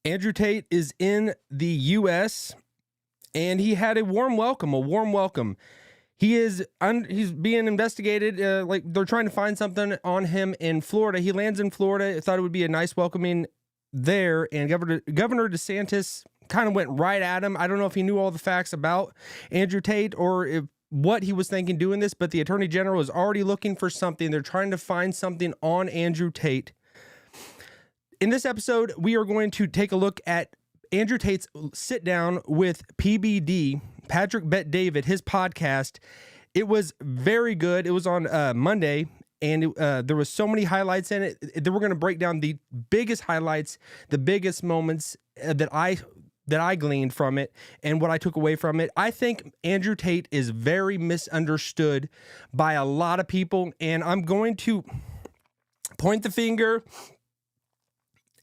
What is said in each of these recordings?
Andrew Tate is in the U.S., and he had a warm welcome. He's being investigated, like they're trying to find something on him in Florida. He lands in Florida. I thought it would be a nice welcoming there, and Governor DeSantis kind of went right at him. I don't know if he knew all the facts about Andrew Tate or what he was thinking doing this, but the Attorney General is already looking for something. They're trying to find something on Andrew Tate. In this episode, we are going to take a look at Andrew Tate's sit down with PBD, Patrick Bet-David, his podcast. It was very good. It was on Monday, and there was so many highlights in it that we're going to break down the biggest highlights, the biggest moments that I gleaned from it and what I took away from it. I think Andrew Tate is very misunderstood by a lot of people, and I'm going to point the finger.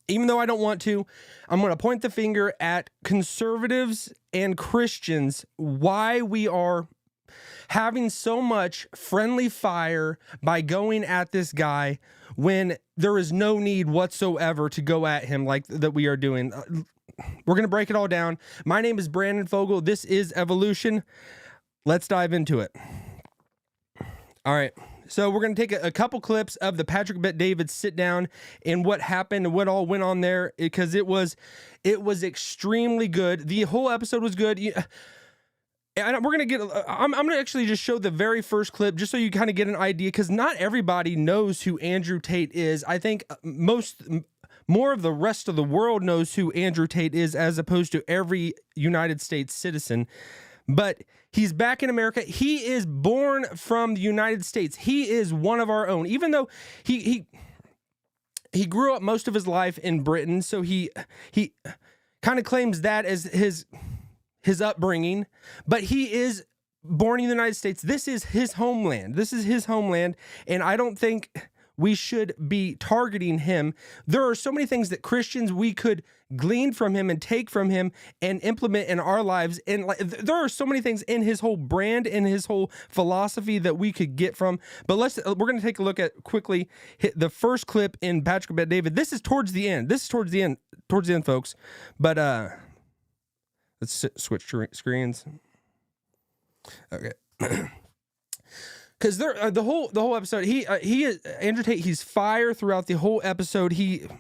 Even though I don't want to, I'm going to point the finger at conservatives and Christians, why we are having so much friendly fire by going at this guy when there is no need whatsoever to go at him like that we are doing. We're going to break it all down. My name is Brandon Fogel. This is Evolution. Let's dive into it. All right. So we're going to take a couple clips of the Patrick Bet-David sit down and what happened and what all went on there, because it was extremely good. The whole episode was good. And we're going to get, I'm going to actually just show the very first clip just so you kind of get an idea, because not everybody knows who Andrew Tate is. I think more of the rest of the world knows who Andrew Tate is as opposed to every United States citizen. But he's back in America. He is born from the United States. He is one of our own, even though he grew up most of his life in Britain. So he kind of claims that as his upbringing, but he is born in the United States. This is his homeland. And I don't think we should be targeting him. There are so many things that Christians we could glean from him and take from him and implement in our lives. And there are so many things in his whole brand and his whole philosophy that we could get from. But we're going to take a look at quickly the first clip in Patrick Bet-David. This is towards the end. Towards the end, folks. But let's switch screens. Okay. Because the whole episode, he is Andrew Tate. He's fire throughout the whole episode. If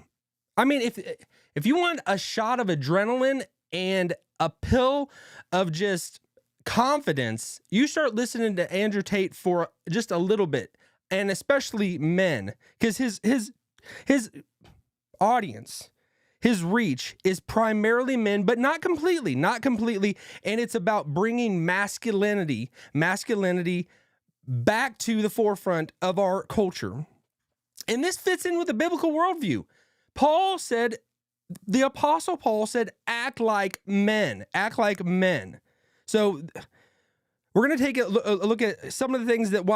you want a shot of adrenaline and a pill of just confidence, you start listening to Andrew Tate for just a little bit, and especially men, because his audience, his reach is primarily men, but not completely, and it's about bringing masculinity back to the forefront of our culture. And this fits in with the biblical worldview. The Apostle Paul said, act like men. So we're going to take a look at some of the things that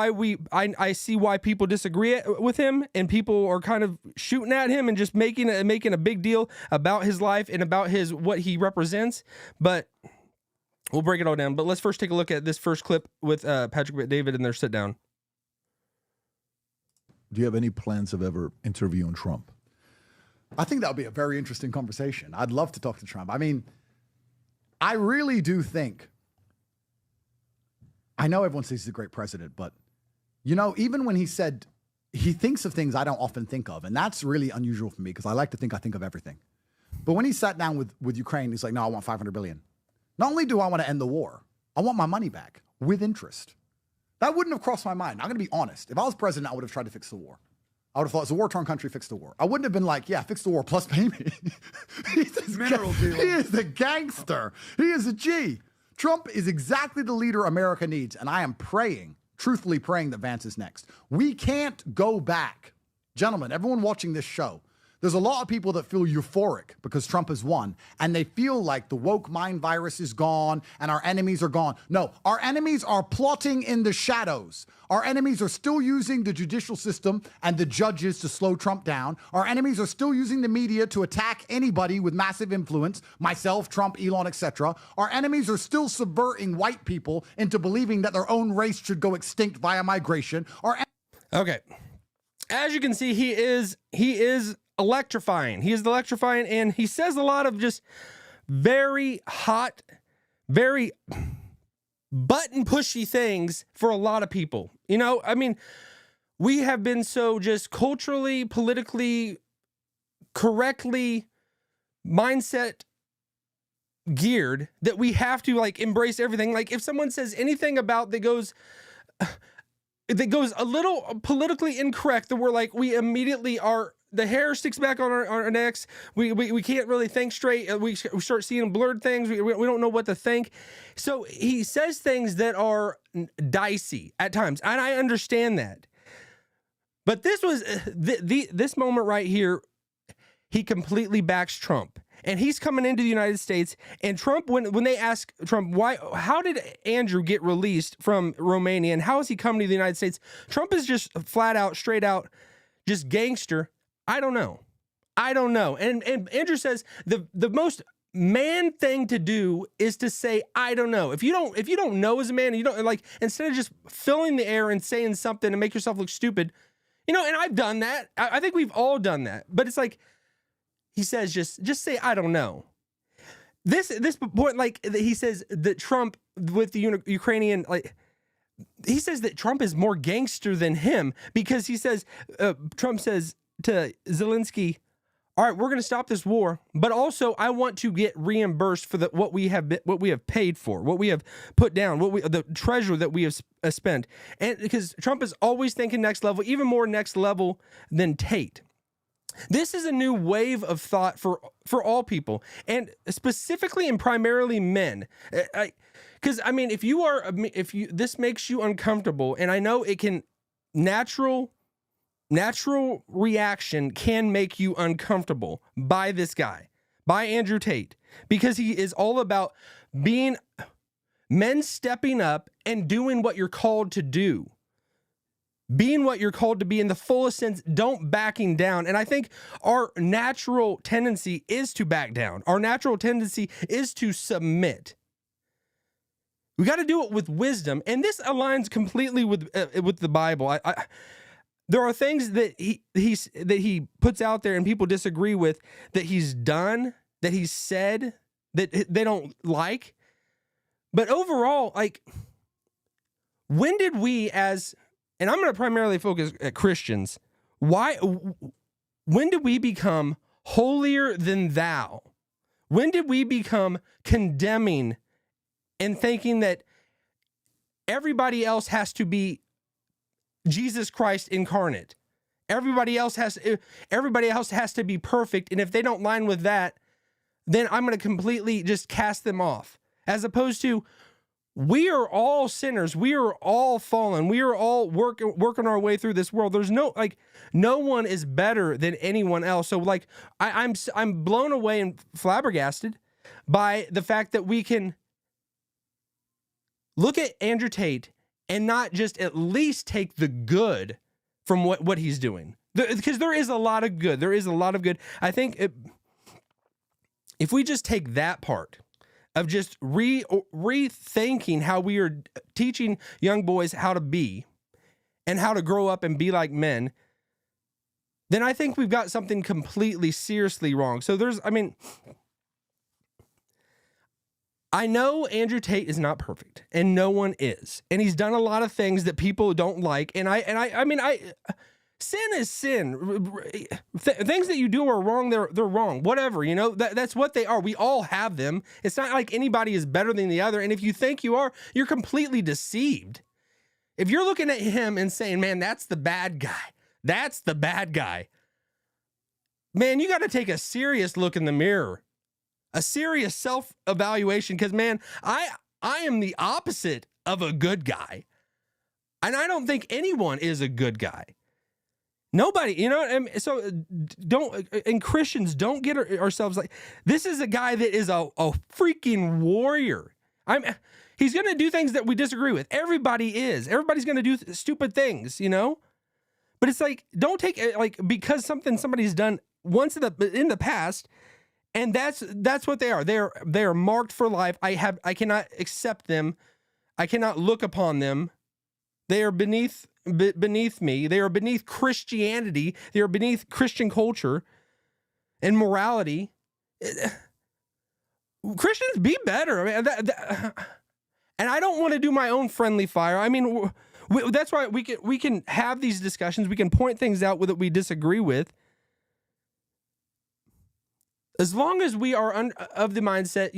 I see why people disagree with him, and people are kind of shooting at him and just making a big deal about his life and about what he represents. But we'll break it all down, but let's first take a look at this first clip with Patrick Bet-David and their sit down. Do you have any plans of ever interviewing Trump? I think that would be a very interesting conversation. I'd love to talk to Trump. I mean, I really do think, I know everyone says he's a great president, but, even when he said he thinks of things I don't often think of, and that's really unusual for me because I like to think of everything. But when he sat down with Ukraine, he's like, no, I want $500 billion. Not only do I want to end the war, I want my money back with interest. That wouldn't have crossed my mind. I'm going to be honest. If I was president, I would have tried to fix the war. I would have thought, it's a war-torn country, fix the war. I wouldn't have been like, yeah, fix the war plus pay me. He's mineral deal. He is a gangster. He is a G. Trump is exactly the leader America needs, and I am truthfully praying that Vance is next. We can't go back. Gentlemen, everyone watching this show, there's a lot of people that feel euphoric because Trump has won, and they feel like the woke mind virus is gone and our enemies are gone. No, our enemies are plotting in the shadows. Our enemies are still using the judicial system and the judges to slow Trump down. Our enemies are still using the media to attack anybody with massive influence, myself, Trump, Elon, etc. Our enemies are still subverting white people into believing that their own race should go extinct via migration. Okay. As you can see, he is electrifying. He is electrifying, and he says a lot of just very hot, very button pushy things for a lot of people. You know, I mean, we have been so just culturally, politically, correctly mindset geared that we have to like embrace everything. Like if someone says anything about that goes a little politically incorrect, that we're like, we immediately are, the hair sticks back on our necks. We can't really think straight. We start seeing blurred things. We don't know what to think. So he says things that are dicey at times, and I understand that. But this was this moment right here. He completely backs Trump, and he's coming into the United States. And Trump, when they ask Trump, how did Andrew get released from Romania, and how is he coming to the United States? Trump is just flat out, straight out, just gangster. I don't know. And Andrew says the most man thing to do is to say, I don't know. If you don't know as a man, you don't, like, instead of just filling the air and saying something to make yourself look stupid, you know, and I've done that. I think we've all done that. But it's like, he says, just say, I don't know. This point, like, he says that Trump with the Ukrainian, like, he says that Trump is more gangster than him, because he says, Trump says to Zelensky, all right, we're going to stop this war, but also I want to get reimbursed for what we have paid for, what we have put down, the treasure that we have spent. And because Trump is always thinking next level, even more next level than Tate. This is a new wave of thought for all people, and specifically and primarily men. Because I mean, if this makes you uncomfortable, and I know it can, natural reaction can make you uncomfortable by this guy, by Andrew Tate, because he is all about being men stepping up and doing what you're called to do. Being what you're called to be in the fullest sense, don't backing down. And I think our natural tendency is to back down. Our natural tendency is to submit. We got to do it with wisdom. And this aligns completely with the Bible. There are things that he puts out there and people disagree with, that he's done, that he's said, that they don't like. But overall, like, when did we as, and I'm going to primarily focus at Christians, when did we become holier than thou? When did we become condemning and thinking that everybody else has to be Jesus Christ incarnate? Everybody else has to be perfect, and if they don't line with that, then I'm going to completely just cast them off. As opposed to, we are all sinners, we are all fallen, we are all working our way through this world. There's no one is better than anyone else. So like, I'm blown away and flabbergasted by the fact that we can look at Andrew Tate and not just at least take the good from what he's doing. Because there is a lot of good. There is a lot of good. I think if we just take that part of just rethinking how we are teaching young boys how to be and how to grow up and be like men, then I think we've got something completely seriously wrong. So I know Andrew Tate is not perfect, and no one is, and he's done a lot of things that people don't like. And sin is sin. Things that you do are wrong. They're wrong. Whatever, you know. That's what they are. We all have them. It's not like anybody is better than the other. And if you think you are, you're completely deceived. If you're looking at him and saying, "Man, that's the bad guy. That's the bad guy," man, you got to take a serious look in the mirror. A serious self-evaluation, because, man, I am the opposite of a good guy. And I don't think anyone is a good guy. Nobody, you know, and so Christians, don't get ourselves like, this is a guy that is a freaking warrior. He's going to do things that we disagree with. Everybody is. Everybody's going to do stupid things, you know? But it's like, don't take it like because somebody's done once in the past. And that's what they are. They are marked for life. I cannot accept them. I cannot look upon them. They are beneath me. They are beneath Christianity. They are beneath Christian culture. and morality. Christians, be better. I mean, and I don't want to do my own friendly fire. I mean, that's why we can have these discussions. We can point things out that we disagree with. As long as we are of the mindset,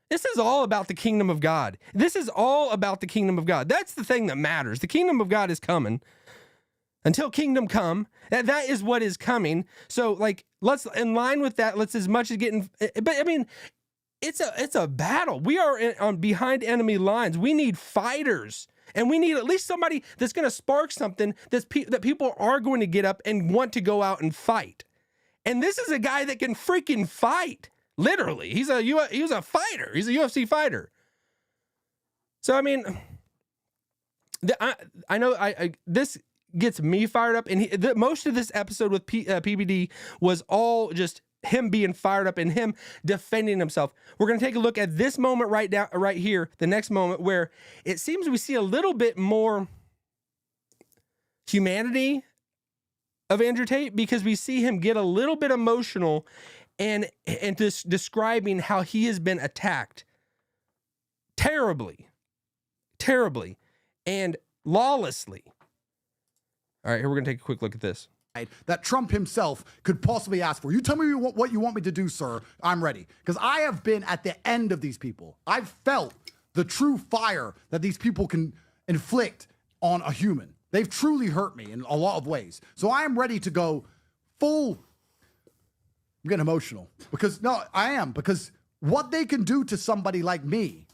this is all about the kingdom of God. This is all about the kingdom of God. That's the thing that matters. The kingdom of God is coming. Until kingdom come, that is what is coming. So, let's, in line with that, let's as much as getting, but I mean, it's a battle. We are on behind enemy lines. We need fighters, and we need at least somebody that's going to spark something that people are going to get up and want to go out and fight. And this is a guy that can freaking fight. Literally, he was a fighter. He's a UFC fighter. So I mean, I know this gets me fired up, and most of this episode with PBD was all just him being fired up and him defending himself. We're going to take a look at this moment right here, the next moment, where it seems we see a little bit more humanity of Andrew Tate, because we see him get a little bit emotional and just describing how he has been attacked terribly, and lawlessly. All right, here we're going to take a quick look at this. That Trump himself could possibly ask for. You tell me what you want me to do, sir. I'm ready. Because I have been at the end of these people. I've felt the true fire that these people can inflict on a human. They've truly hurt me in a lot of ways. So I am ready to go full. I'm getting emotional. Because, no, I am. Because what they can do to somebody like me,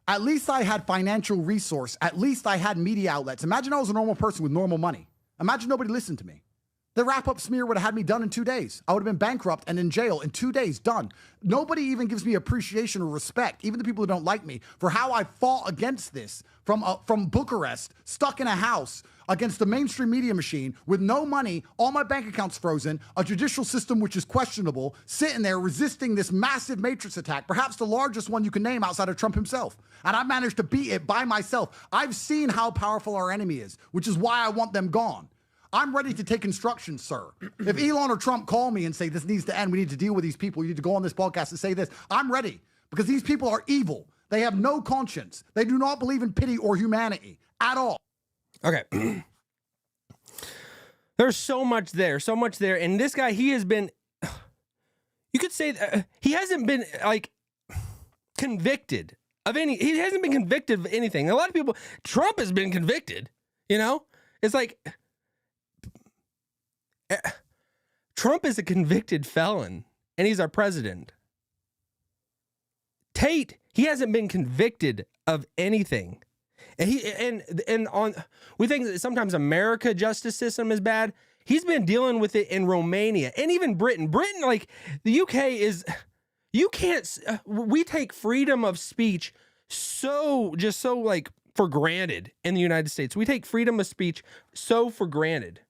at least I had financial resource. At least I had media outlets. Imagine I was a normal person with normal money. Imagine nobody listened to me. The wrap-up smear would have had me done in 2 days. I would have been bankrupt and in jail in 2 days, done. Nobody even gives me appreciation or respect, even the people who don't like me, for how I fought against this from Bucharest, stuck in a house against the mainstream media machine with no money, all my bank accounts frozen, a judicial system which is questionable, sitting there resisting this massive matrix attack, perhaps the largest one you can name outside of Trump himself. And I managed to beat it by myself. I've seen how powerful our enemy is, which is why I want them gone. I'm ready to take instructions, sir. If Elon or Trump call me and say this needs to end, we need to deal with these people, you need to go on this podcast and say this, I'm ready, because these people are evil. They have no conscience. They do not believe in pity or humanity at all. Okay. There's so much there. And this guy, he has been, you could say he hasn't been convicted of he hasn't been convicted of anything. A lot of people, Trump has been convicted, it's like, Trump is a convicted felon, and he's our president. Tate, he hasn't been convicted of anything, and we think that sometimes America justice system is bad. He's been dealing with it in Romania and even Britain. Britain, the UK is, you can't. We take freedom of speech so for granted in the United States. We take freedom of speech so for granted.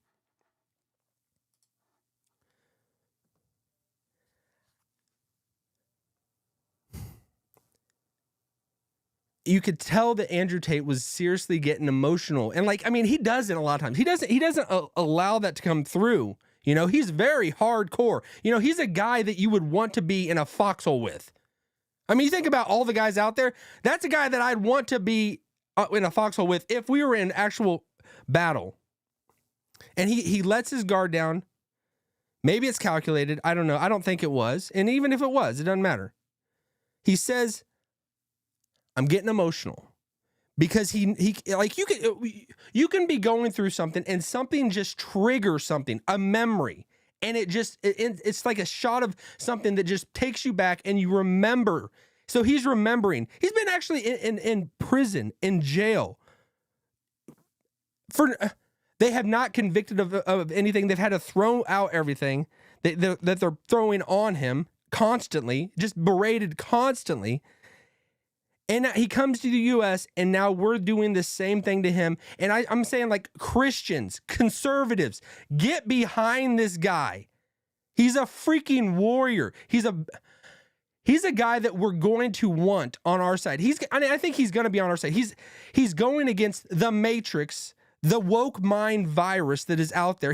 You could tell that Andrew Tate was seriously getting emotional. And he doesn't a lot of times. He doesn't allow that to come through. He's very hardcore. He's a guy that you would want to be in a foxhole with. I mean, you think about all the guys out there. That's a guy that I'd want to be in a foxhole with if we were in actual battle. And he lets his guard down. Maybe it's calculated. I don't know. I don't think it was. And even if it was, it doesn't matter. He says, I'm getting emotional, because you can be going through something and something just triggers something, a memory, and it's like a shot of something that just takes you back and you remember. So he's remembering. He's been actually in prison, in jail. They have not convicted of anything. They've had to throw out everything that they're throwing on him constantly, just berated constantly. And he comes to the U.S., and now we're doing the same thing to him. And I'm saying, Christians, conservatives, get behind this guy. He's a freaking warrior. He's a guy that we're going to want on our side. I think he's going to be on our side. He's going against the matrix, the woke mind virus that is out there.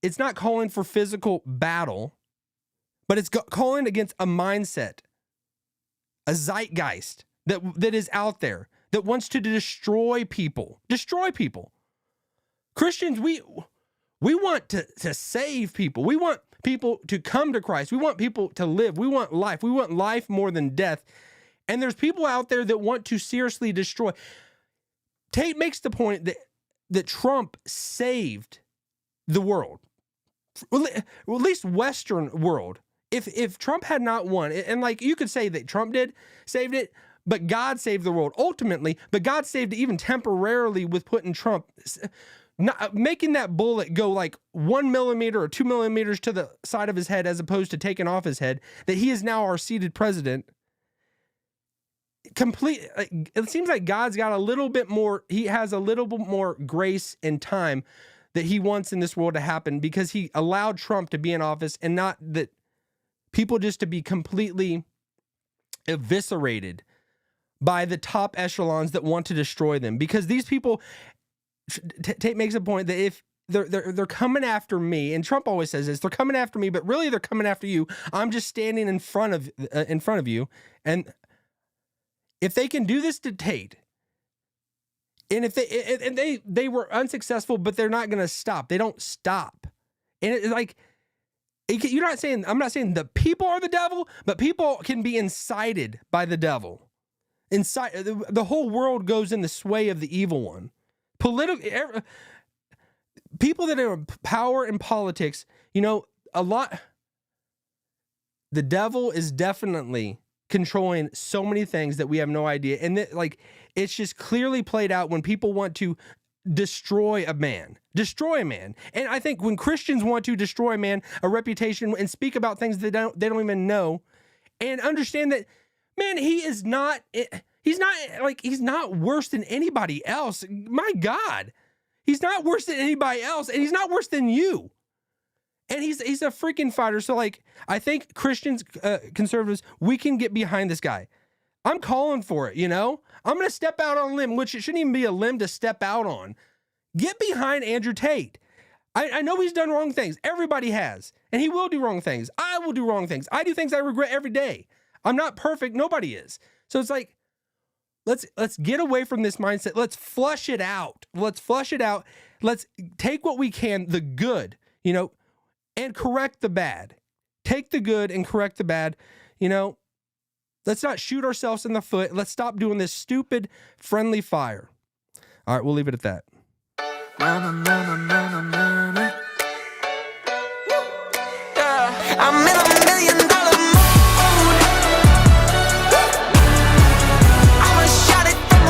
It's not calling for physical battle. but it's calling against a mindset, a zeitgeist that is out there that wants to destroy people. Christians, we want to save people. We want people to come to Christ. We want people to live. We want life. We want life more than death. And there's people out there that want to seriously destroy. Tate makes the point that Trump saved the world, well, at least Western world. If Trump had not won, and like you could say that Trump saved it, but God saved the world ultimately, but God saved it even temporarily with putting Trump, making that bullet go like 1 millimeter or 2 millimeters to the side of his head as opposed to taking off his head, that he is now our seated president. It seems like God's got a little bit more, he has a little bit more grace and time that he wants in this world to happen because he allowed Trump to be in office and not that people just to be completely eviscerated by the top echelons that want to destroy them. Because these people, Tate makes a point that if they're coming after me, and Trump always says this, they're coming after me, but really they're coming after you. I'm just standing in front of you. And if they can do this to Tate, and if they were unsuccessful, but they're not going to stop. They don't stop. And it's like, I'm not saying the people are the devil, but people can be incited by the devil. The whole world goes in the sway of the evil one. People that are in power and politics, the devil is definitely controlling so many things that we have no idea. And it's just clearly played out when people want to destroy a man. And I think when Christians want to destroy a man, a reputation, and speak about things that they don't even know, and understand that, man, he's not worse than anybody else. My God, he's not worse than anybody else, and he's not worse than you. And he's a freaking fighter. So I think Christians, conservatives, we can get behind this guy. I'm calling for it, I'm going to step out on a limb, which it shouldn't even be a limb to step out on. Get behind Andrew Tate. I know he's done wrong things. Everybody has. And he will do wrong things. I will do wrong things. I do things I regret every day. I'm not perfect. Nobody is. So it's like, let's get away from this mindset. Let's flush it out. Let's take what we can, the good, and correct the bad. Take the good and correct the bad. Let's not shoot ourselves in the foot. Let's stop doing this stupid friendly fire. All right, we'll leave it at that.